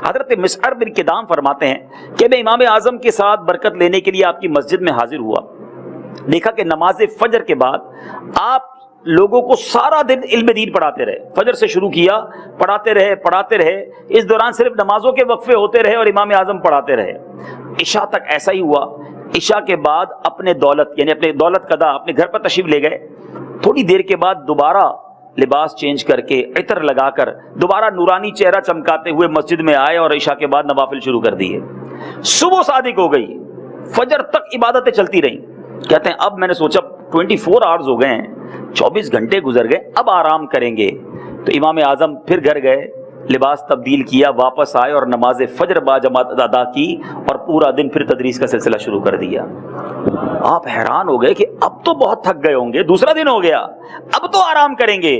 حضرت مسعر بن کدام فرماتے ہیں کہ میں امام اعظم کے ساتھ برکت لینے کے لیے آپ کی مسجد میں حاضر ہوا، دیکھا کہ نماز فجر کے بعد آپ لوگوں کو سارا دن علم دین پڑھاتے رہے، فجر سے شروع کیا، پڑھاتے رہے، اس دوران صرف نمازوں کے وقفے ہوتے رہے اور امام اعظم پڑھاتے رہے، عشاء تک ایسا ہی ہوا۔ عشاء کے بعد اپنے دولت قضا اپنے گھر پر تشریف لے گئے، تھوڑی دیر کے بعد دوبارہ لباس چینج کر کے عطر لگا کر دوبارہ نورانی چہرہ چمکاتے ہوئے مسجد میں آئے اور عشاء کے بعد نوافل شروع کر دیے۔ صبح صادق ہو گئی، فجر تک عبادتیں چلتی رہیں۔ کہتے ہیں اب میں نے سوچا 24 آورز ہو گئے ہیں، 24 گھنٹے گزر گئے، اب آرام کریں گے۔ تو امام اعظم پھر گھر گئے، لباس تبدیل کیا، واپس آئے اور نماز فجر با جماعت ادا کی اور پورا دن پھر تدریس کا سلسلہ شروع کر دیا۔ آپ حیران ہو گئے کہ اب تو بہت تھک گئے ہوں گے، دوسرا دن ہو گیا، اب تو آرام کریں گے،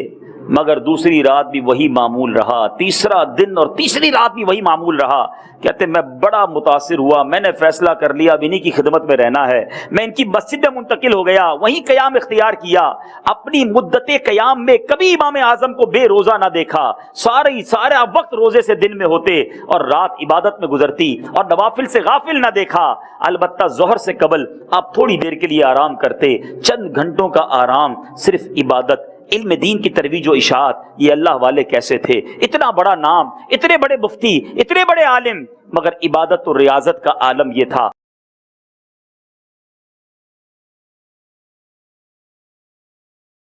مگر دوسری رات بھی وہی معمول رہا، تیسرا دن اور تیسری رات بھی وہی معمول رہا۔ کہتے میں بڑا متاثر ہوا، میں نے فیصلہ کر لیا اب انہی کی خدمت میں رہنا ہے، میں ان کی مسجد میں منتقل ہو گیا، وہیں قیام اختیار کیا۔ اپنی مدت قیام میں کبھی امام اعظم کو بے روزہ نہ دیکھا، سارا وقت روزے سے دن میں ہوتے اور رات عبادت میں گزرتی، اور نوافل سے غافل نہ دیکھا۔ البتہ ظہر سے قبل آپ تھوڑی دیر کے لیے آرام کرتے، چند گھنٹوں کا آرام، صرف عبادت، علم دین کی ترویج و اشاعت۔ یہ اللہ والے کیسے تھے، اتنا بڑا نام، اتنے بڑے مفتی، اتنے بڑے عالم، مگر عبادت و ریاضت کا عالم یہ تھا